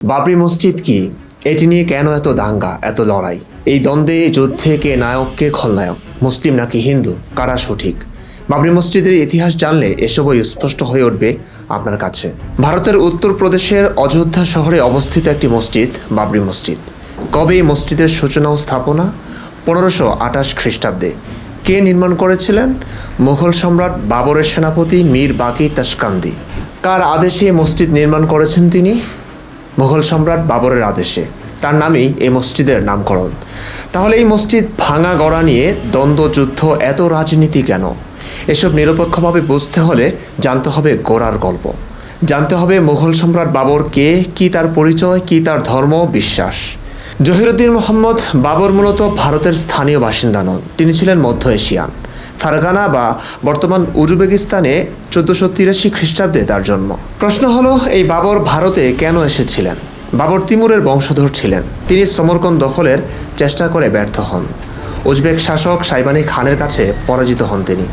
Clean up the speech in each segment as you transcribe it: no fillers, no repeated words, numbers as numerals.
বাবরি মসজিদ কি? এটি নিয়ে কেন এত দাঙ্গা, এত লড়াই? এই দ্বন্দ্বে, যুদ্ধে কে নায়ক, কে খলনায়ক? মুসলিম নাকি হিন্দু? কারা সঠিক? বাবরি মসজিদের ইতিহাস জানলে এসবই স্পষ্ট হয়ে উঠবে আপনার কাছে। ভারতের উত্তরপ্রদেশের অযোধ্যা শহরে অবস্থিত একটি মসজিদ, বাবরি মসজিদ। কবে এই মসজিদের সূচনা ও স্থাপনা? 1528 খ্রিস্টাব্দে। কে নির্মাণ করেছিলেন? মুঘল সম্রাট বাবরের সেনাপতি মীর বাকি তাশকান্দি। কার আদেশে মসজিদ নির্মাণ করেছেন তিনি? মুঘল সম্রাট বাবরের আদেশে। তার নামেই এই মসজিদের নামকরণ। তাহলে এই মসজিদ ভাঙা গড়া নিয়ে দ্বন্দ্ব, যুদ্ধ, এত রাজনীতি কেন? এসব নিরপেক্ষভাবে বুঝতে হলে জানতে হবে গোড়ার গল্প। জানতে হবে মুঘল সম্রাট বাবর কে, কি তার পরিচয়, কি তার ধর্ম, বিশ্বাস। জহিরুদ্দিন মোহাম্মদ বাবর মূলত ভারতের স্থানীয় বাসিন্দা নন। তিনি ছিলেন মধ্য এশিয়ান। ফারগানা বা বর্তমান উজবেকিস্তানে 1483 খ্রিস্টাব্দে তার জন্ম। প্রশ্ন হলো, এই বাবর ভারতে কেন এসেছিলেন? বাবর তিমুরের বংশধর ছিলেন। তিনি সমরকন্দ দখলের চেষ্টা করে ব্যর্থ হন। উজবেক শাসক সাইবানি খানের কাছে পরাজিত হন তিনি।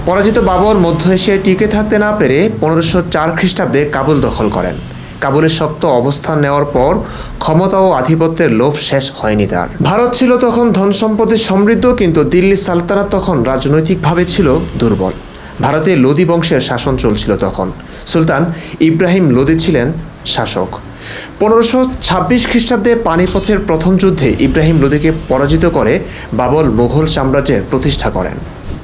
পরাজিত বাবর মধ্য এশিয়ায় টিকে থাকতে না পেরে 1504 খ্রিস্টাব্দে কাবুল দখল করেন। কাবুলের শক্ত অবস্থান নেওয়ার পর ক্ষমতা ও আধিপত্যের লোভ শেষ হয়নি তার। ভারত ছিল তখন ধন সম্পদে সমৃদ্ধ, কিন্তু দিল্লি সালতানাত তখন রাজনৈতিকভাবে ছিল দুর্বল। ভারতে লোদি বংশের শাসন চলছিল তখন। সুলতান ইব্রাহিম লোদি ছিলেন শাসক। 1526 খ্রিস্টাব্দে পানিপথের প্রথম যুদ্ধে ইব্রাহিম লোদিকে পরাজিত করে বাবর মুঘল সাম্রাজ্যের প্রতিষ্ঠা করেন।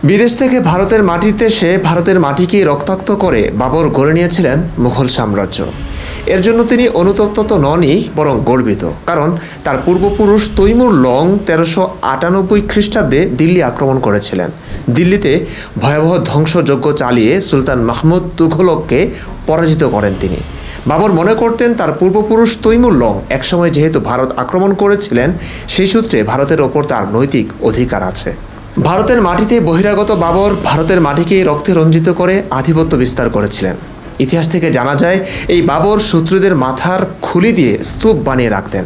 বিদেশ থেকে ভারতের মাটিতে এসে ভারতের মাটিকে রক্তাক্ত করে বাবর গড়ে নিয়েছিলেন মুঘল সাম্রাজ্য। এর জন্য তিনি অনুতপ্ত তো ননই, বরং গর্বিত। কারণ তার পূর্বপুরুষ তৈমুর লং 1398 খ্রিস্টাব্দে দিল্লি আক্রমণ করেছিলেন। দিল্লিতে ভয়াবহ ধ্বংসযজ্ঞ চালিয়ে সুলতান মাহমুদ তুঘলককে পরাজিত করেন তিনি। বাবর মনে করতেন তার পূর্বপুরুষ তৈমুর লং একসময় যেহেতু ভারত আক্রমণ করেছিলেন, সেই সূত্রে ভারতের ওপর তার নৈতিক অধিকার আছে। ভারতের মাটিতে বহিরাগত বাবর ভারতের মাটিকে রক্তে রঞ্জিত করে আধিপত্য বিস্তার করেছিলেন। ইতিহাস থেকে জানা যায়, এই বাবর শত্রুদের মাথার খুলি দিয়ে স্তূপ বানিয়ে রাখতেন।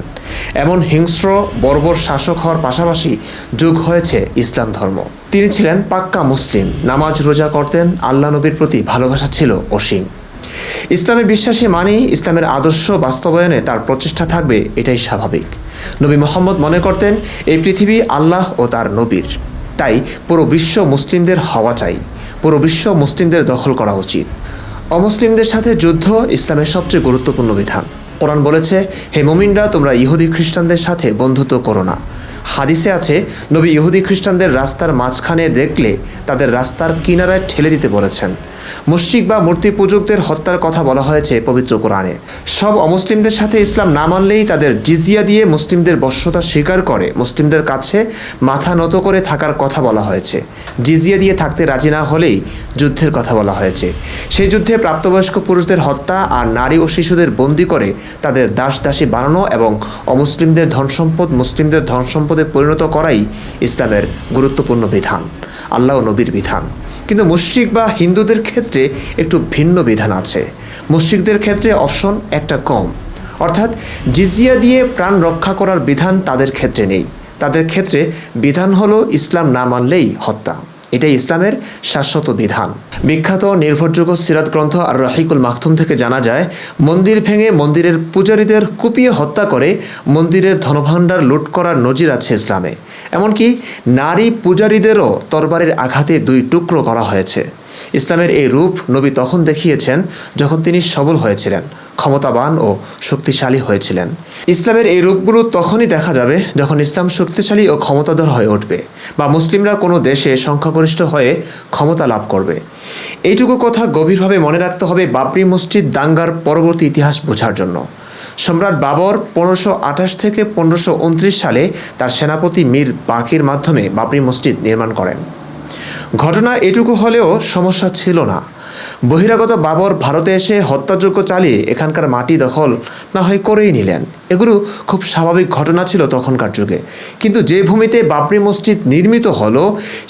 এমন হিংস্র বর্বর শাসক হওয়ার পাশাপাশি যুগ হয়েছে ইসলাম ধর্ম। তিনি ছিলেন পাক্কা মুসলিম, নামাজ রোজা করতেন, আল্লাহ নবীর প্রতি ভালোবাসা ছিল অসীম। ইসলামে বিশ্বাসী মানেই ইসলামের আদর্শ বাস্তবায়নে তার প্রচেষ্টা থাকবে, এটাই স্বাভাবিক। নবী মোহাম্মদ মনে করতেন এই পৃথিবী আল্লাহ ও তার নবীর, তাই পুরো বিশ্ব মুসলিমদের হওয়া চাই, পুরো বিশ্ব মুসলিমদের দখল করা উচিত। অমুসলিমদের সাথে যুদ্ধ ইসলামের সবচেয়ে গুরুত্বপূর্ণ বিধান। কোরআন বলেছে, হে মুমিনরা, তোমরা ইহুদি খ্রিস্টানদের সাথে বন্ধুত্ব করো না। হাদিসে আছে, নবী ইহুদি খ্রিস্টানদের রাস্তার মাঝখানে দেখলে তাদের রাস্তার কিনারায় ঠেলে দিতে বলেছেন। মুশরিক বা মূর্তি পূজকদের হত্যার কথা বলা হয়েছে পবিত্র কোরআনে। সব অমুসলিমদের সাথে ইসলাম না মানলেই তাদের জিজিয়া দিয়ে মুসলিমদের বশ্যতা স্বীকার করে মুসলিমদের কাছে মাথা নত করে থাকার কথা বলা হয়েছে। জিজিয়া দিয়ে থাকতে রাজি না হলেই যুদ্ধের কথা বলা হয়েছে। সেই যুদ্ধে প্রাপ্তবয়স্ক পুরুষদের হত্যা আর নারী ও শিশুদের বন্দী করে তাদের দাস দাসী বানানো এবং অমুসলিমদের ধনসম্পদ মুসলিমদের ধনসম্পদে পরিণত করাই ইসলামের গুরুত্বপূর্ণ বিধান, আল্লাহ ও নবীর বিধান। কিন্তু মুশরিক বা হিন্দুদের ক্ষেত্রে একটু ভিন্ন বিধান আছে। মুশরিকদের ক্ষেত্রে অপশন একটা কম, অর্থাৎ জিজিয়া দিয়ে প্রাণ রক্ষা করার বিধান তাদের ক্ষেত্রে নেই। তাদের ক্ষেত্রে বিধান হলো ইসলাম না মানলেই হত্যা। এটাই ইসলামের শাশ্বত বিধান। বিখ্যাত নির্ভরযোগ্য সিরাত গ্রন্থ আর রাহিকুল মাকতুম থেকে জানা যায়, মন্দির ভেঙে মন্দিরের পূজারীদের কুপিয়ে হত্যা করে মন্দিরের ধনভাণ্ডার লুট করার নজির আছে ইসলামে। এমনকি নারী পূজারীদেরও তরবারির আঘাতে 2 টুকরো করা হয়েছে। ইসলামের এই রূপ নবী তখন দেখিয়েছেন যখন তিনি সবল হয়েছিলেন, ক্ষমতাবান ও শক্তিশালী হয়েছিলেন। ইসলামের এই রূপগুলো তখনই দেখা যাবে যখন ইসলাম শক্তিশালী ও ক্ষমতাধর হয়ে উঠবে, বা মুসলিমরা কোনো দেশে সংখ্যাগরিষ্ঠ হয়ে ক্ষমতা লাভ করবে। এইটুকু কথা গভীরভাবে মনে রাখতে হবে বাবরি মসজিদ দাঙ্গার পরবর্তী ইতিহাস বোঝার জন্য। সম্রাট বাবর 1528 থেকে 1529 সালে তার সেনাপতি মীর বাকির মাধ্যমে বাবরি মসজিদ নির্মাণ করেন। ঘটনা এটুকু হলেও সমস্যা ছিল না। বহিরাগত বাবর ভারতে এসে হত্যাযজ্ঞ চালিয়ে এখানকার মাটি দখল না হয় করেই নিলেন। এগুলো খুব স্বাভাবিক ঘটনা ছিল তখনকার যুগে। কিন্তু যে ভূমিতে বাবরি মসজিদ নির্মিত হলো,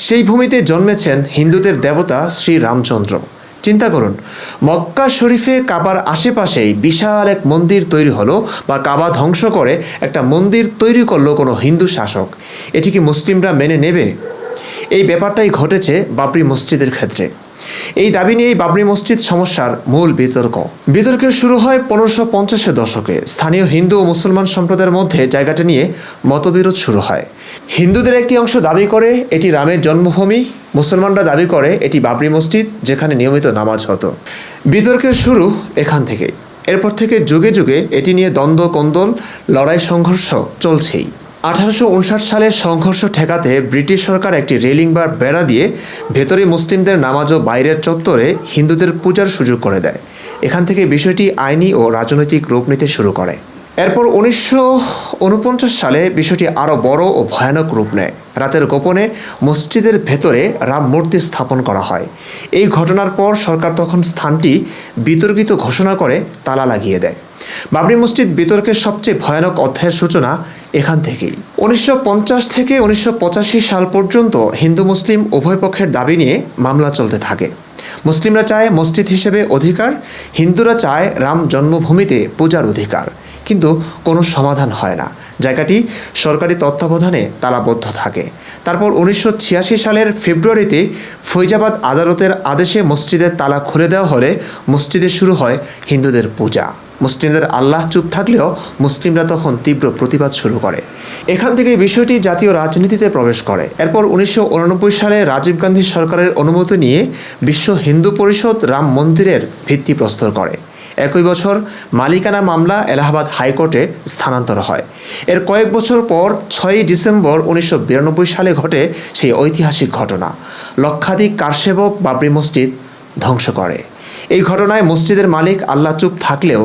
সেই ভূমিতে জন্মেছেন হিন্দুদের দেবতা শ্রী রামচন্দ্র। চিন্তা করুন, মক্কা শরীফে কাবার আশেপাশেই বিশাল এক মন্দির তৈরি হলো, বা কাবা ধ্বংস করে একটা মন্দির তৈরি করলো কোনো হিন্দু শাসক। এটি কি মুসলিমরা মেনে নেবে? এই ব্যাপারটাই ঘটেছে বাবরি মসজিদের ক্ষেত্রে। এই দাবি নিয়েই বাবরি মসজিদ সমস্যার মূল বিতর্কের শুরু হয় 1550-এর দশকে। স্থানীয় হিন্দু ও মুসলমান সম্প্রদায়ের মধ্যে জায়গাটা নিয়ে মতবিরোধ শুরু হয়। হিন্দুদের একটি অংশ দাবি করে এটি রামের জন্মভূমি, মুসলমানরা দাবি করে এটি বাবরি মসজিদ যেখানে নিয়মিত নামাজ হতো। বিতর্কের শুরু এখান থেকেই। এরপর থেকে যুগে যুগে এটি নিয়ে দ্বন্দ্ব কোন্দল, লড়াই সংঘর্ষ চলছেই। 1859 সালে সংঘর্ষ ঠেকাতে ব্রিটিশ সরকার একটি রেলিং বা বেড়া দিয়ে ভেতরে মুসলিমদের নামাজ ও বাইরের চত্বরে হিন্দুদের পূজার সুযোগ করে দেয়। এখান থেকে বিষয়টি আইনি ও রাজনৈতিক রূপ নিতে শুরু করে। এরপর 1949 সালে বিষয়টি আরও বড় ও ভয়ানক রূপ নেয়। রাতের গোপনে মসজিদের ভেতরে রাম মূর্তি স্থাপন করা হয়। এই ঘটনার পর সরকার তখন স্থানটি বিতর্কিত ঘোষণা করে তালা লাগিয়ে দেয়। বাবরি মসজিদ বিতর্কের সবচেয়ে ভয়ানক অধ্যায়ের সূচনা এখান থেকেই। 1950 থেকে 1985 সাল পর্যন্ত হিন্দু মুসলিম উভয় পক্ষের দাবি নিয়ে মামলা চলতে থাকে। মুসলিমরা চায় মসজিদ হিসেবে অধিকার, হিন্দুরা চায় রাম জন্মভূমিতে পূজার অধিকার, কিন্তু কোনো সমাধান হয় না। জায়গাটি সরকারি তত্ত্বাবধানে তালাবদ্ধ থাকে। তারপর 1986 সালের ফেব্রুয়ারিতে ফৈজাবাদ আদালতের আদেশে মসজিদের তালা খুলে দেওয়া হলে মসজিদে শুরু হয় হিন্দুদের পূজা। মুসলিমদের আল্লাহ চুপ থাকলেও মুসলিমরা তখন তীব্র প্রতিবাদ শুরু করে। এখান থেকে বিষয়টি জাতীয় রাজনীতিতে প্রবেশ করে। এরপর 1989 সালে রাজীব গান্ধী সরকারের অনুমতি নিয়ে বিশ্ব হিন্দু পরিষদ রাম মন্দিরের ভিত্তি প্রস্তর করে। একই বছর মালিকানা মামলা এলাহাবাদ হাইকোর্টে স্থানান্তর হয়। এর কয়েক বছর পর 6 ডিসেম্বর 1992 সালে ঘটে সেই ঐতিহাসিক ঘটনা। লক্ষাধিক কারসেবক বাবরি মসজিদ ধ্বংস করে। এই ঘটনায় মসজিদের মালিক আল্লাহ চুপ থাকলেও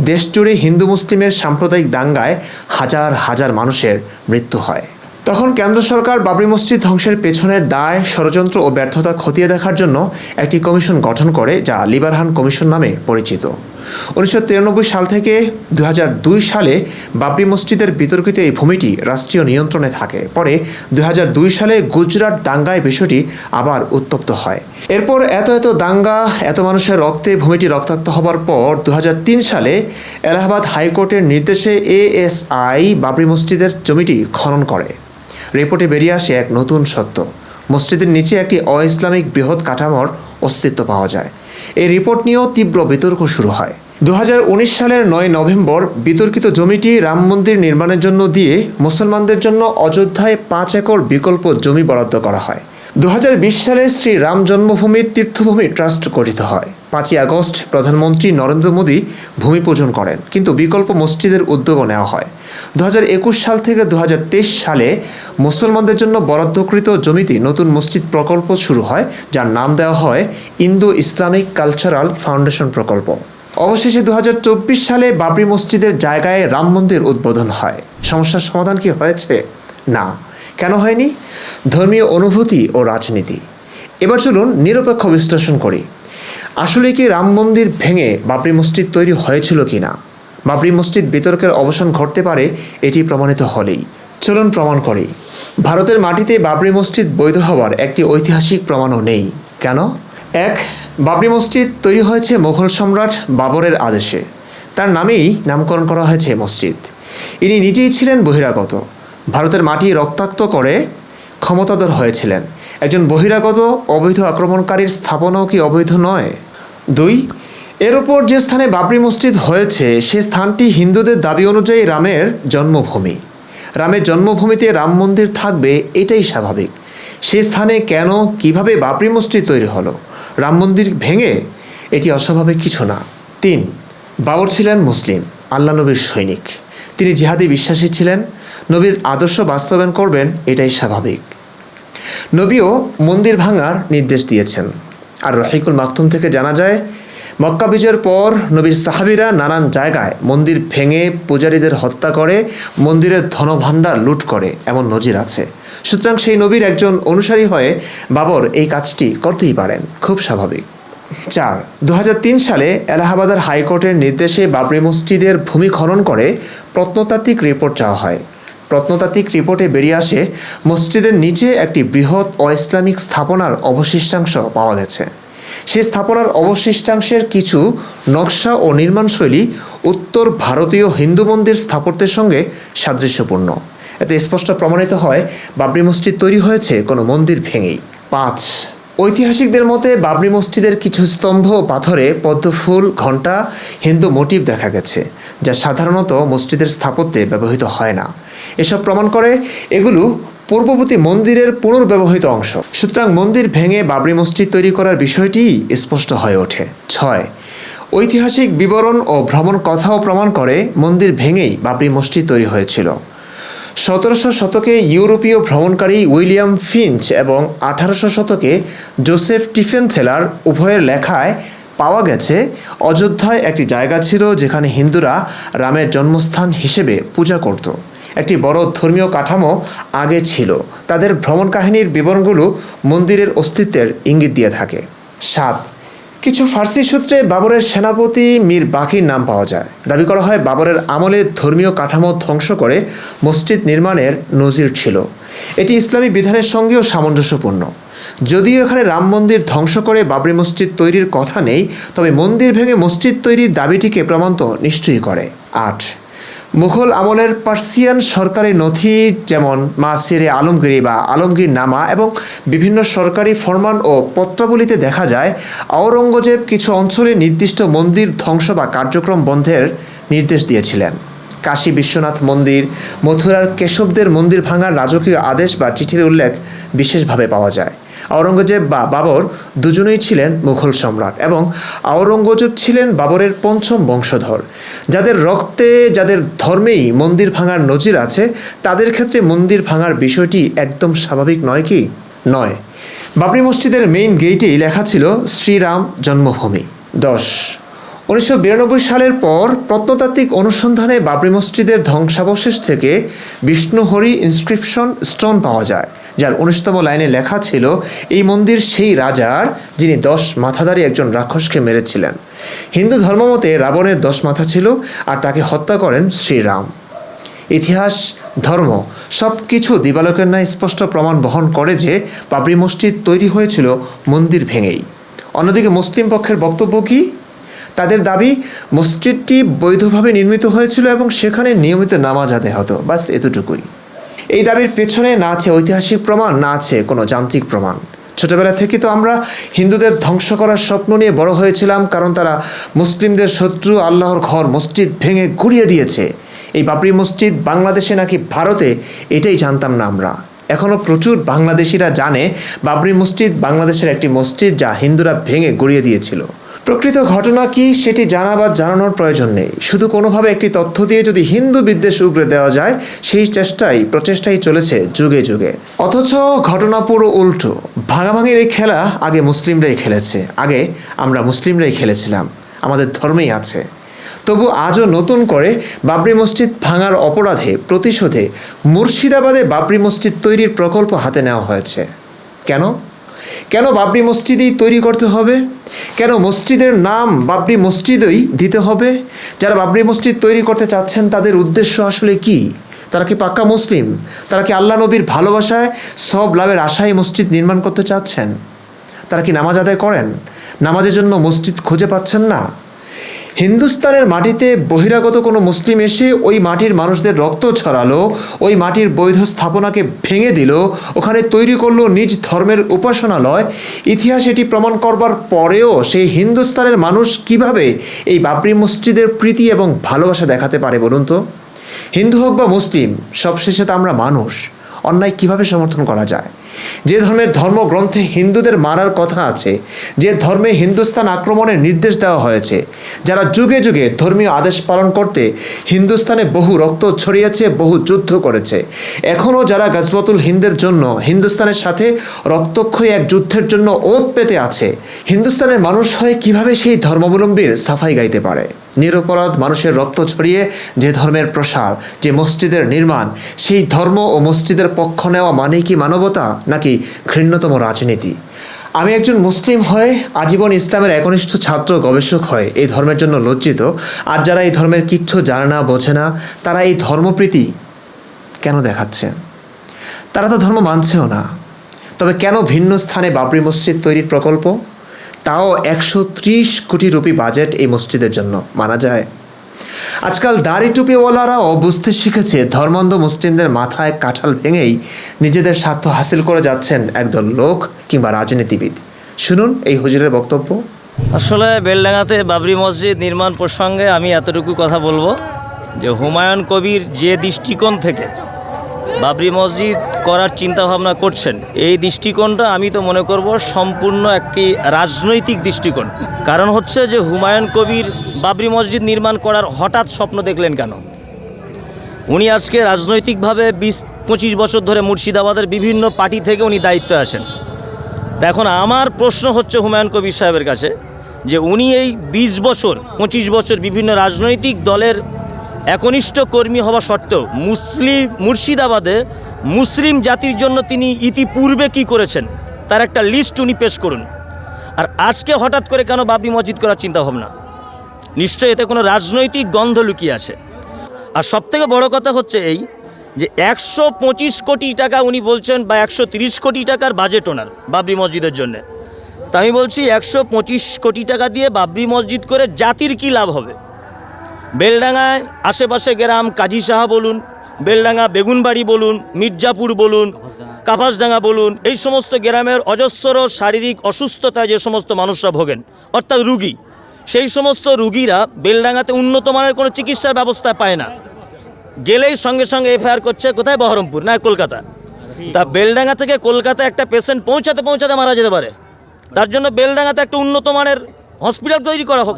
দেশজুড়ে হিন্দু মুসলিমের সাম্প্রদায়িক দাঙ্গায় হাজার হাজার মানুষের মৃত্যু হয়। তখন কেন্দ্র সরকার বাবরি মসজিদ ধ্বংসের পেছনের দায়, ষড়যন্ত্র ও ব্যর্থতা খতিয়ে দেখার জন্য একটি কমিশন গঠন করে, যা লিবারহান কমিশন নামে পরিচিত। 1993 সাল থেকে 2002 সালে বাবরি মসজিদের বিতর্কিত এই ভূমিটি রাষ্ট্রীয় নিয়ন্ত্রণে থাকে। পরে 2002 সালে গুজরাট দাঙ্গায় বিষয়টি আবার উত্তপ্ত হয়। এরপর এত দাঙ্গা, এত মানুষের রক্তে ভূমিটি রক্তাক্ত হবার পর 2003 সালে এলাহাবাদ হাইকোর্টের নির্দেশে এএসআই বাবরি মসজিদের জমিটি খনন করে। রিপোর্টে বেরিয়ে আসে এক নতুন সত্য: মসজিদের নিচে একটি অ-ইসলামিক বৃহৎ কাঠামোর অস্তিত্ব পাওয়া যায়। এই রিপোর্ট নিয়েও তীব্র বিতর্ক শুরু হয়। 2019 সালের 9 নভেম্বর বিতর্কিত জমিটি রাম মন্দির নির্মাণের জন্য দিয়ে মুসলমানদের জন্য অযোধ্যায় 5 একর বিকল্প জমি বরাদ্দ করা হয়। 2020 সালে শ্রী রাম জন্মভূমির তীর্থভূমি ট্রাস্ট গঠিত হয়। 5 আগস্ট প্রধানমন্ত্রী নরেন্দ্র মোদী ভূমি পূজন করেন, কিন্তু বিকল্প মসজিদের উদ্যোগও নেওয়া হয়। 2021 সাল থেকে 2023 সালে মুসলমানদের জন্য বরাদ্দকৃত জমিতে নতুন মসজিদ প্রকল্প শুরু হয়, যার নাম দেওয়া হয় ইন্দো ইসলামিক কালচারাল ফাউন্ডেশন প্রকল্প। অবশেষে 2024 সালে বাবরি মসজিদের জায়গায় রাম মন্দির উদ্বোধন হয়। সমস্যার সমাধান কি হয়েছে? না। কেন হয়নি? ধর্মীয় অনুভূতি ও রাজনীতি। এবার চলুন নিরপেক্ষ বিশ্লেষণ করি। আসলে কি রাম মন্দির ভেঙে বাবরি মসজিদ তৈরি হয়েছিল কি না? বাবরি মসজিদ বিতর্কের অবসান ঘটতে পারে এটি প্রমাণিত হলেই। চলুন প্রমাণ করি। ভারতের মাটিতে বাবরি মসজিদ বৈধ হওয়ার একটি ঐতিহাসিক প্রমাণও নেই। কেন? 1. বাবরি মসজিদ তৈরি হয়েছে মুঘল সম্রাট বাবরের আদেশে। তার নামেই নামকরণ করা হয়েছে মসজিদ। ইনি নিজেই ছিলেন বহিরাগত। ভারতের মাটি রক্তাক্ত করে ক্ষমতাধর হয়েছিলেন। একজন বহিরাগত অবৈধ আক্রমণকারীর স্থাপনাও কি অবৈধ নয়? 2. এর ওপর যে স্থানে বাবরি মসজিদ হয়েছে সে স্থানটি হিন্দুদের দাবি অনুযায়ী রামের জন্মভূমি। রামের জন্মভূমিতে রাম মন্দির থাকবে, এটাই স্বাভাবিক। সে স্থানে কেন, কিভাবে বাবরি মসজিদ তৈরি হলো? রাম মন্দির ভেঙে? এটি অস্বাভাবিক কিছু না। 3. বাবর ছিলেন মুসলিম, আল্লাহ নবীর সৈনিক। তিনি জিহাদি বিশ্বাসী ছিলেন। নবীর আদর্শ বাস্তবায়ন করবেন, এটাই স্বাভাবিক। নবীও মন্দির ভাঙার নির্দেশ দিয়েছেন। আর রহিকুল মাকতুম থেকে জানা যায়, মক্কা বিজয়ের পর নবীর সাহাবীরা নানান জায়গায় মন্দির ভেঙে পূজারীদের হত্যা করে, মন্দিরের ধনভাণ্ডার লুট করে, এমন নজির আছে। সুতরাং সেই নবীর একজন অনুসারী হয়ে বাবর এই কাজটি করতেই পারেন, খুব স্বাভাবিক। 4. 2003 সালে এলাহাবাদের হাইকোর্টের নির্দেশে বাবরি মসজিদের ভূমি খনন করে প্রত্নতাত্ত্বিক রিপোর্ট চাওয়া হয়। প্রত্নতাত্ত্বিক রিপোর্টে বেরিয়ে আসে মসজিদের নিচে একটি বৃহৎ অ-ইসলামিক স্থাপনার অবশিষ্টাংশ পাওয়া গেছে। সেই স্থাপনার অবশিষ্টাংশের কিছু নকশা ও নির্মাণশৈলী উত্তর ভারতীয় হিন্দু মন্দির স্থাপত্যের সঙ্গে সাদৃশ্যপূর্ণ। এতে স্পষ্ট প্রমাণিত হয় বাবরি মসজিদ তৈরি হয়েছে কোনো মন্দির ভেঙেই। 5. ঐতিহাসিকদের মতে বাবরি মসজিদের কিছু স্তম্ভ ও পাথরে পদ্মফুল, ঘণ্টা, হিন্দু মোটিভ দেখা গেছে, যা সাধারণত মসজিদের স্থাপত্যে ব্যবহৃত হয় না। এসব প্রমাণ করে এগুলো পূর্ববর্তী মন্দিরের পুনর্ব্যবহৃত অংশ। সুতরাং মন্দির ভেঙে বাবরি মসজিদ তৈরি করার বিষয়টি স্পষ্ট হয়ে ওঠে। 6. ঐতিহাসিক বিবরণ ও ভ্রমণ কথাও প্রমাণ করে মন্দির ভেঙেই বাবরি মসজিদ তৈরি হয়েছিল। 1700 শতকে ইউরোপীয় ভ্রমণকারী উইলিয়াম ফিঞ্চ এবং 1800 শতকে জোসেফ টিফেনথেলার উভয়ের লেখায় পাওয়া গেছে অযোধ্যায় একটি জায়গা ছিল যেখানে হিন্দুরা রামের জন্মস্থান হিসেবে পূজা করত। একটি বড় ধর্মীয় কাঠামো আগে ছিল। তাদের ভ্রমণ কাহিনীর বিবরণগুলো মন্দিরের অস্তিত্বের ইঙ্গিত দিয়ে থাকে। 7. কিছু ফার্সি সূত্রে বাবরের সেনাপতি মীর বাকির নাম পাওয়া যায়। দাবি করা হয় বাবরের আমলে ধর্মীয় কাঠামো ধ্বংস করে মসজিদ নির্মাণের নজির ছিল। এটি ইসলামী বিধানের সঙ্গেও সামঞ্জস্যপূর্ণ। যদিও এখানে রাম মন্দির ধ্বংস করে বাবরি মসজিদ তৈরির কথা নেই, তবে মন্দির ভেঙে মসজিদ তৈরির দাবিটিকে প্রমাণিত নিশ্চয়ই করে। 8. মুঘল আমলের পার্সিয়ান সরকারি নথি যেমন মাসিরে আলমগীরি বা আলমগীর নামা এবং বিভিন্ন সরকারি ফরমান ও পত্রাবলিতে দেখা যায় আওরঙ্গজেব কিছু অঞ্চলে নির্দিষ্ট মন্দির ধ্বংস বা কার্যক্রম বন্ধের নির্দেশ দিয়েছিলেন। কাশী বিশ্বনাথ মন্দির, মথুরার কেশবদের মন্দির ভাঙার রাজকীয় আদেশ বা চিঠির উল্লেখ বিশেষভাবে পাওয়া যায়। আওরঙ্গজেব বা বাবর দুজনেই ছিলেন মুঘল সম্রাট এবং আওরঙ্গজেব ছিলেন বাবরের পঞ্চম বংশধর। যাদের রক্তে, যাদের ধর্মেই মন্দির ভাঙার নজির আছে, তাদের ক্ষেত্রে মন্দির ভাঙার বিষয়টি একদম স্বাভাবিক নয় কি? নয়। বাবরি মসজিদের মেইন গেটেই লেখা ছিল শ্রীরাম জন্মভূমি। 10. 1992 সালের পর প্রত্নতাত্ত্বিক অনুসন্ধানে বাবরি মসজিদের ধ্বংসাবশেষ থেকে বিষ্ণুহরি ইনস্ক্রিপশন স্টোন পাওয়া যায়, যার 19তম লাইনে লেখা ছিল এই মন্দির সেই রাজার যিনি 10 মাথাধারী একজন রাক্ষসকে মেরেছিলেন। হিন্দু ধর্মমতে রাবণের 10 মাথা ছিল আর তাকে হত্যা করেন শ্রীরাম। ইতিহাস, ধর্ম সব কিছু দিবালোকের ন্যায় স্পষ্ট প্রমাণ বহন করে যে বাবরি মসজিদ তৈরি হয়েছিল মন্দির ভেঙেই। অন্যদিকে মুসলিম পক্ষের বক্তব্য কি? তাদের দাবি মসজিদটি বৈধভাবে নির্মিত হয়েছিল এবং সেখানে নিয়মিত নামাজ আদায় হতো, বাস এতটুকুই। এই দাবির পেছনে না আছে ঐতিহাসিক প্রমাণ, না আছে কোনো যান্ত্রিক প্রমাণ। ছোটবেলা থেকে তো আমরা হিন্দুদের ধ্বংস করার স্বপ্ন নিয়ে বড় হয়েছিলাম, কারণ তারা মুসলিমদের শত্রু আল্লাহর ঘর মসজিদ ভেঙে গুড়িয়ে দিয়েছে। এই বাবরি মসজিদ বাংলাদেশে নাকি ভারতে, এটাই জানতাম না আমরা। এখনও প্রচুর বাংলাদেশিরা জানে বাবরি মসজিদ বাংলাদেশের একটি মসজিদ যা হিন্দুরা ভেঙে গুড়িয়ে দিয়েছিল। প্রকৃত ঘটনা কি সেটি জানা বা জানানোর প্রয়োজন নেই। শুধু কোনোভাবে একটি তথ্য দিয়ে যদি হিন্দু বিদ্বেষ উগরে দেওয়া যায়, সেই প্রচেষ্টাই চলেছে যুগে যুগে। অথচ ঘটনা পুরো উল্টো। ভাগাভাগির এই খেলা আগে মুসলিমরাই খেলেছে, আগে আমরা মুসলিমরাই খেলেছিলাম, আমাদের ধর্মেই আছে। তবু আজও নতুন করে বাবরি মসজিদ ভাঙার অপরাধে প্রতিশোধে মুর্শিদাবাদে বাবরি মসজিদ তৈরির প্রকল্প হাতে নেওয়া হয়েছে। কেন বাবরি মসজিদই তৈরি করতে হবে? কেন মসজিদের নাম বাবরি মসজিদই দিতে হবে? যারা বাবরি মসজিদ তৈরি করতে চাচ্ছেন তাদের উদ্দেশ্য আসলে কি? তারা কি পাক্কা মুসলিম? তারা কি আল্লাহ নবীর ভালোবাসায় সব লাভের আশায় মসজিদ নির্মাণ করতে চাচ্ছেন? তারা কি নামাজ আদায় করেন? নামাজের জন্য মসজিদ খুঁজে পাচ্ছেন না? হিন্দুস্তানের মাটিতে বহিরাগত কোনো মুসলিম এসে ওই মাটির মানুষদের রক্ত ছড়ালো, ওই মাটির বৈধ স্থাপনাকে ভেঙে দিল, ওখানে তৈরি করলো নিজ ধর্মের উপাসনালয়। ইতিহাস এটি প্রমাণ করবার পরেও সেই হিন্দুস্তানের মানুষ কিভাবে এই বাবরি মসজিদের প্রীতি এবং ভালোবাসা দেখাতে পারে বলুন তো? হিন্দু হোক বা মুসলিম, সবশেষে তো আমরা মানুষ। অন্যায় কিভাবে সমর্থন করা যায়? যে ধর্মের ধর্মগ্রন্থে হিন্দুদের মারার কথা আছে, যে ধর্মে হিন্দুস্তান আক্রমণের নির্দেশ দেওয়া হয়েছে, যারা যুগে যুগে ধর্মীয় আদেশ পালন করতে হিন্দুস্তানে বহু রক্ত ছড়িয়েছে, বহু যুদ্ধ করেছে, এখনও যারা গজওয়াতুল হিন্দের জন্য হিন্দুস্তানের সাথে রক্তক্ষয়ী এক যুদ্ধের জন্য ওত পেতে আছে, হিন্দুস্তানের মানুষ হয়ে কিভাবে সেই ধর্মাবলম্বীর সাফাই গাইতে পারে? নিরপরাধ মানুষের রক্ত ছড়িয়ে যে ধর্মের প্রসার, যে মসজিদের নির্মাণ, সেই ধর্ম ও মসজিদের পক্ষ নেওয়া মানে কি মানবতা নাকি ঘৃণ্যতম রাজনীতি? আমি একজন মুসলিম হয়ে আজীবন ইসলামের একনিষ্ঠ ছাত্র গবেষক হয়ে এই ধর্মের জন্য লজ্জিত। আর যারা এই ধর্মের কিচ্ছু জানে না, বোঝে না, তারা এই ধর্মপ্রীতি কেন দেখাচ্ছে? তারা তো ধর্ম মানছেও না। তবে কেন ভিন্ন স্থানে বাবরি মসজিদ তৈরির প্রকল্প? তাও 130 কোটি রুপি বাজেট এই মসজিদের জন্য, মানা যায়? আজকাল দাড়ি টুপিওয়ালারাও বুঝতে শিখেছে ধর্মান্ধ মুসলিমদের মাথায় কাঁঠাল ভেঙেই নিজেদের স্বার্থ হাসিল করে যাচ্ছেন একদল লোক কিংবা রাজনীতিবিদ। শুনুন এই হুজুরের বক্তব্য। আসলে বেলডাঙ্গাতে বাবরি মসজিদ নির্মাণ প্রসঙ্গে আমি এতটুকু কথা বলবো যে হুমায়ুন কবির যে দৃষ্টিকোণ থেকে বাবরি মসজিদ করার চিন্তাভাবনা করছেন, এই দৃষ্টিকোণটা আমি তো মনে করব সম্পূর্ণ একটি রাজনৈতিক দৃষ্টিকোণ। কারণ হচ্ছে যে হুমায়ুন কবির বাবরি মসজিদ নির্মাণ করার হঠাৎ স্বপ্ন দেখলেন কেন? উনি আজকে রাজনৈতিকভাবে 20-25 বছর ধরে মুর্শিদাবাদের বিভিন্ন পার্টি থেকে উনি দায়িত্বে আছেন। এখন আমার প্রশ্ন হচ্ছে হুমায়ুন কবির সাহেবের কাছে যে উনি এই 20-25 বছর বিভিন্ন রাজনৈতিক দলের একনিষ্ঠ কর্মী হওয়া সত্ত্বেও মুর্শিদাবাদে মুসলিম জাতির জন্য তিনি ইতিপূর্বে কি করেছেন তার একটা লিস্ট উনি পেশ করুন। আর আজকে হঠাৎ করে কেন বাবরি মসজিদ করার চিন্তাভাবনা? নিশ্চয়ই এতে কোনো রাজনৈতিক গন্ধ লুকিয়ে আছে। আর সবথেকে বড় কথা হচ্ছে এই যে 125 কোটি টাকা উনি বলছেন বা 130 কোটি টাকার বাজেট ওনার বাবরি মসজিদের জন্য। তা আমি বলছি 125 কোটি টাকা দিয়ে বাবরি মসজিদ করে জাতির কি লাভ হবে? বেলডাঙ্গায় আশেপাশে গ্রাম কাজী সাহা বলুন, বেলডাঙ্গা বেগুনবাড়ি বলুন, মির্জাপুর বলুন, কাপাসডাঙ্গা বলুন, এই সমস্ত গ্রামের অজস্র শারীরিক অসুস্থতায় যে সমস্ত মানুষরা ভোগেন অর্থাৎ রুগী, সেই সমস্ত রুগীরা বেলডাঙ্গাতে উন্নত মানের কোনো চিকিৎসার ব্যবস্থা পায় না। গেলেই সঙ্গে সঙ্গে এফআইআর করছে কোথায়? বহরমপুর না কলকাতা। তা বেলডাঙ্গা থেকে কলকাতা একটা পেশেন্ট পৌঁছাতে মারা যেতে পারে। তার জন্য বেলডাঙ্গাতে একটা উন্নত মানের হসপিটাল তৈরি করা হোক,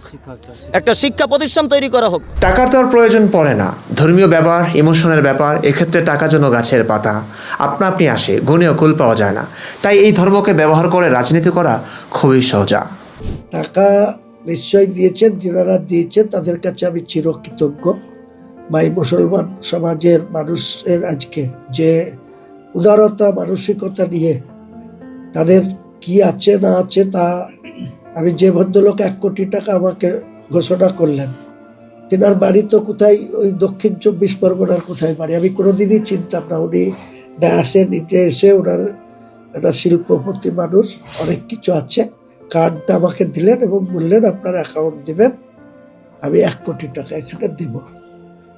একটা শিক্ষা প্রতিষ্ঠান তৈরি করা হোক। টাকার তো আর প্রয়োজন পড়ে না। ধর্মীয় ব্যাপার, ইমোশনের ব্যাপার, এক্ষেত্রে টাকা যেন গাছের পাতা, আপনা আপনি আসে, গুণেও কুল পাওয়া যায় না। তাই এই ধর্মকে ব্যবহার করে রাজনীতি করা খুবই সোজা। টাকা নিশ্চয় দিয়েছেন, যারা দিয়েছেন তাদের কাছে আমি চিরকৃতজ্ঞ। বা এই মুসলমান সমাজের মানুষের আজকে যে উদারতা মানসিকতা নিয়ে তাদের কি আছে না আছে তা আমি যে ভদ্রলোক 1 কোটি টাকা আমাকে ঘোষণা করলেন, তেনার বাড়ি তো কোথায় ওই দক্ষিণ 24 পরগনার কোথায় বাড়ি আমি কোনোদিনই চিনতাম না। উনি আসে নিজে এসে ওনার একটা শিল্পপতি মানুষ, অনেক কিছু আছে, কার্ডটা আমাকে দিলেন এবং বললেন আপনার অ্যাকাউন্ট দিবেন, আমি 1 কোটি টাকা এখানে দিব।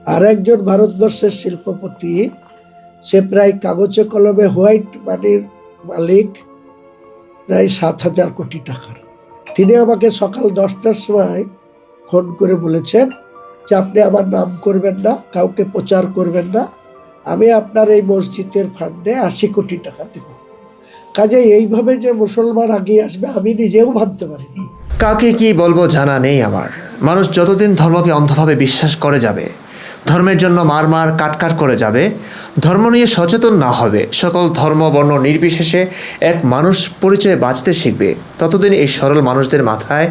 আর একজন ভারতবর্ষের শিল্পপতি, সে প্রায় কাগজে কলমে হোয়াইট মানির মালিক, প্রায় 7,000 কোটি টাকার। তিনি আমাকে সকাল 10টার সময় ফোন করে বলেছেন যে আপনি আমার নাম করবেন না, কাউকে প্রচার করবেন না, আমি আপনার এই মসজিদের ফান্ডে 80 কোটি টাকা দেব। কাজে এইভাবে যে মুসলমান আগিয়ে আসবে আমি নিজেও ভাবতে পারিনি। কাকে কি বলবো জানা নেই আমার। মানুষ যতদিন ধর্মকে অন্ধভাবে বিশ্বাস করে যাবে, ধর্মের জন্য মার কাট করে যাবে, ধর্ম নিয়ে সচেতন না হবে, সকল ধর্ম বর্ণ নির্বিশেষে এক মানুষ পরিচয়ে বাঁচতে শিখবে, ততদিন এই সরল মানুষদের মাথায়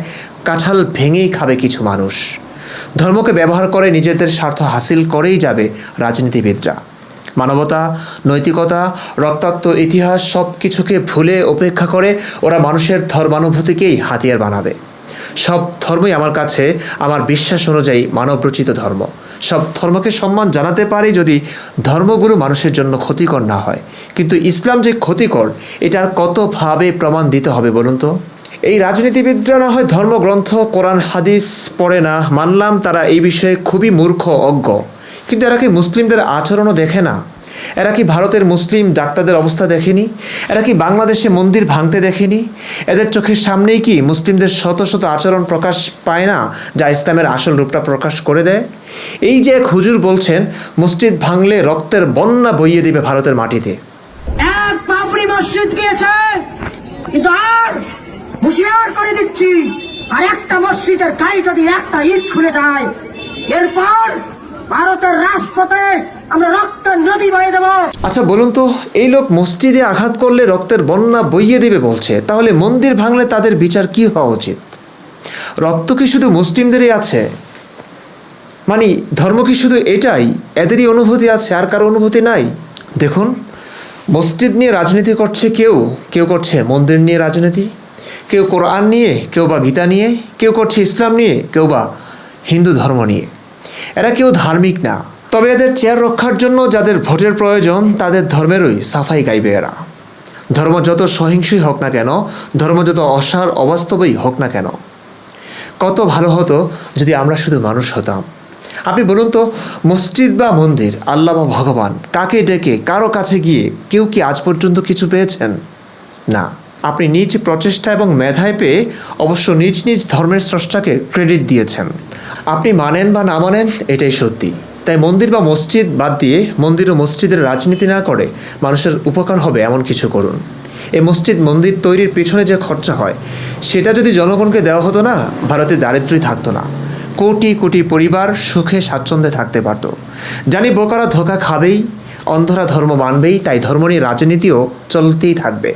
কাঁঠাল ভেঙেই খাবে কিছু মানুষ। ধর্মকে ব্যবহার করে নিজেদের স্বার্থ হাসিল করেই যাবে রাজনীতিবিদরা। মানবতা, নৈতিকতা, রক্তাক্ত ইতিহাস সব কিছুকে ভুলে উপেক্ষা করে ওরা মানুষের ধর্মানুভূতিকেই হাতিয়ার বানাবে। সব ধর্মই আমার কাছে আমার বিশ্বাস অনুযায়ী মানবরচিত ধর্ম। সব ধর্মকে সম্মান জানাতে পারি যদি ধর্মগুলো মানুষের জন্য ক্ষতিকর না হয়। কিন্তু ইসলাম যে ক্ষতিকর এটার কতভাবে প্রমাণ দিতে হবে বলুন তো? এই রাজনীতিবিদরা না হয় ধর্মগ্রন্থ কোরআন হাদিস পড়ে না, মানলাম তারা এই বিষয়ে খুবই মূর্খ অজ্ঞ, কিন্তু এরা কি মুসলিমদের আচরণও দেখে না? এরা কি ভারতের মুসলিম ডাক্তারদের অবস্থা দেখেনি? এরা কি বাংলাদেশে মন্দির ভাঙতে দেখেনি? এদের চোখের সামনেই কি মুসলিমদের শত শত আচরণ প্রকাশ পায় না, যা ইসলামের আসল রূপটা প্রকাশ করে দেয়? এই যে এক হুজুর বলছেন মসজিদ ভাঙলে রক্তের বন্যা বইয়ে দিবে ভারতের মাটিতে। এক বাবরি মসজিদ গিয়েছে, কিন্তু আর হুঁশিয়ার করে দিচ্ছি, আর একটা মসজিদের গায়ে যদি একটা ইট খুলে যায়, এরপর ভারতের রাজপথে আমরা রক্তের নদী বয়ে দেব। আচ্ছা বলুন তো, এই লোক মসজিদে আঘাত করলে রক্তের বন্যা বইয়ে দেবে বলছে, তাহলে মন্দির ভাঙলে তাদের বিচার কি হওয়া উচিত? রক্ত কি শুধু মুসলিমদেরই আছে? মানে ধর্ম কি শুধু এটাই? এদেরই অনুভূতি আছে, আর কারো অনুভূতি নাই? দেখুন, মসজিদ নিয়ে রাজনীতি করছে কেউ, কেউ করছে মন্দির নিয়ে রাজনীতি, কেউ কোরআন নিয়ে, কেউ বা গীতা নিয়ে, কেউ করছে ইসলাম নিয়ে, কেউ বা হিন্দু ধর্ম নিয়ে। এরা কেউ ধার্মিক না, তবে এদের চেয়ার রক্ষার জন্য যাদের ভোটের প্রয়োজন তাদের ধর্মেরই সাফাই গাইবে এরা। ধর্ম যত সহিংসই হোক না কেন, ধর্ম যত অসার অবাস্তবই হোক না কেন, কত ভালো হতো যদি আমরা শুধু মানুষ হতাম। আপনি বলুন তো, মসজিদ বা মন্দির, আল্লাহ বা ভগবান, কাকে ডেকে কারো কাছে গিয়ে কেউ কি আজ পর্যন্ত কিছু পেয়েছেন? না। আপনি নিজ প্রচেষ্টা এবং মেধায় পেয়ে অবশ্য নিজ নিজ ধর্মের স্রষ্টাকে ক্রেডিট দিয়েছেন। আপনি মানেন বা না মানেন, এটাই সত্যি। তাই মন্দির বা মসজিদ বাদ দিয়ে মন্দির ও মসজিদের রাজনীতি না করে মানুষের উপকার হবে এমন কিছু করুন। এই মসজিদ মন্দির তৈরির পেছনে যে খরচা হয় সেটা যদি জনগণকে দেওয়া হতো না, ভারতে দারিদ্র্যই থাকতো না, কোটি কোটি পরিবার সুখে স্বাচ্ছন্দ্যে থাকতে পারত। জানি বোকারা ধোঁকা খাবেই, অন্ধরা ধর্ম মানবেই, তাই ধর্ম নিয়ে রাজনীতিও চলতেই থাকবে।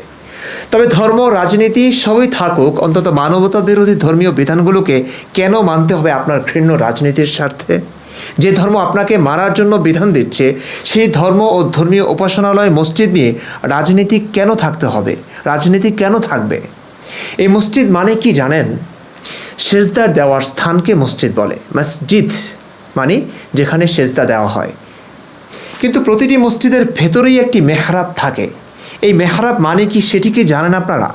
তবে ধর্ম রাজনীতি সবই থাকুক, অন্তত মানবতা বিরোধী ধর্মীয় বিধানগুলোকে কেন মানতে হবে আপনার ঘৃণ্য রাজনীতির স্বার্থে? যে ধর্ম আপনাকে মারার জন্য বিধান দিচ্ছে, সেই ধর্ম ও ধর্মীয় উপাসনালয় মসজিদ নিয়ে রাজনীতি কেন থাকতে হবে? রাজনীতি কেন থাকবে? এই মসজিদ মানে কি জানেন? সেজদা দেওয়ার স্থানকে মসজিদ বলে। মসজিদ মানে যেখানে সেজদা দেওয়া হয়। কিন্তু প্রতিটি মসজিদের ভেতরেই একটি মেহরাব থাকে। এই মেহরাব মানে কি সেটি কি জানেন আপনারা?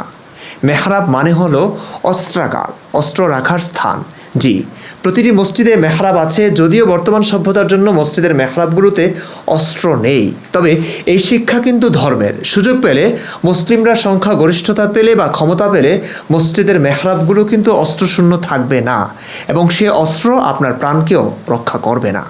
মেহরাব মানে হলো অস্ত্রাগার, অস্ত্র রাখার স্থান। জি, প্রতিটি মসজিদে মেহরাব আছে, যদিও বর্তমান সভ্যতার জন্য মসজিদের মেহরাবগুলোতে অস্ত্র নেই। তবে এই শিক্ষা কিন্তু ধর্মের। সুযোগ পেলে, মুসলিমরা সংখ্যা গরিষ্ঠতা পেলে বা ক্ষমতা পেলে মসজিদের মেহরাবগুলো কিন্তু অস্ত্রশূন্য থাকবে না, এবং সে অস্ত্র আপনার প্রাণকেও রক্ষা করবে না।